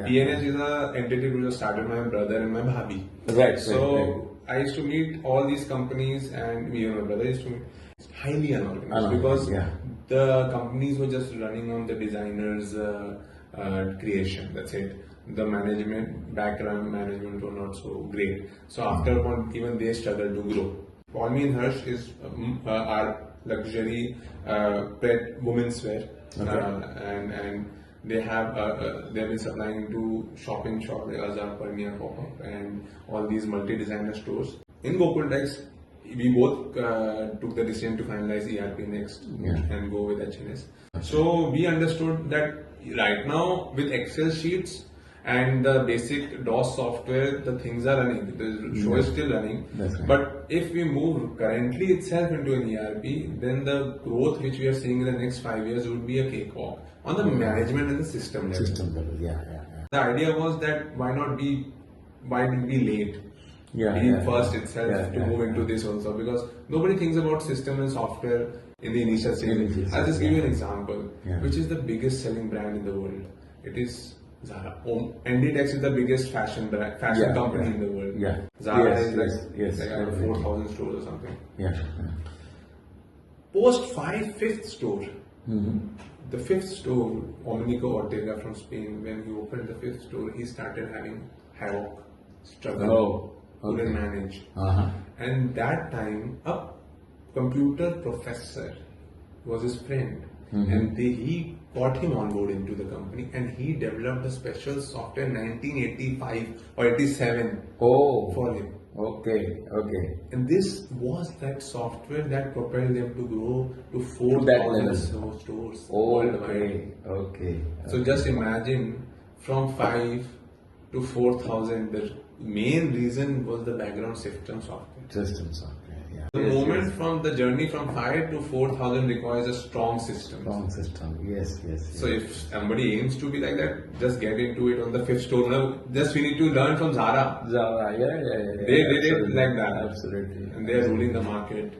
ERPNext is a entity which was started by my brother and my bhabhi. Right. So I used to meet all these companies, and me and my brother used to meet. It's highly unorganized because the companies were just running on the designer's creation. That's it. The management, background management were not so great. So after a point, even they struggled to grow. Paulmi and Harsh is our luxury pet women's wear, and they have they've been supplying to shopping shop like Zara, Apparel, pop-up, and all these multi-designer stores. In ERPNext, we both took the decision to finalize ERPNext and go with HNS. So we understood that right now with Excel sheets and the basic DOS software, the things are running. The show is still running. But if we move currently itself into an ERP, then the growth which we are seeing in the next 5 years would be a cakewalk on the management and the system level. The idea was that why did we be late? First itself to move into this also, because nobody thinks about system and software in the initial stage. I'll just give you an example, which is the biggest selling brand in the world. It is Zara. ERPNext is the biggest fashion company in the world. Zara is like 4,000 stores or something. Post fifth store. The fifth store, Omnico Ortega from Spain, when he opened the fifth store, he started having havoc, struggle, couldn't manage. And that time, a computer professor was his friend, and he got him on board into the company, and he developed a special software in 1985 or 87 for him. And this was that software that propelled them to grow to 4,000 stores worldwide. So just imagine, from 5 to 4,000, the main reason was the background system software. The moment from the journey from 5 to 4,000 requires a strong system. So if somebody aims to be like that, just get into it on the fifth store. Just we need to learn from Zara. They did it like that. And they are ruling the market.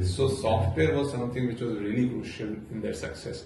So software was something which was really crucial in their success.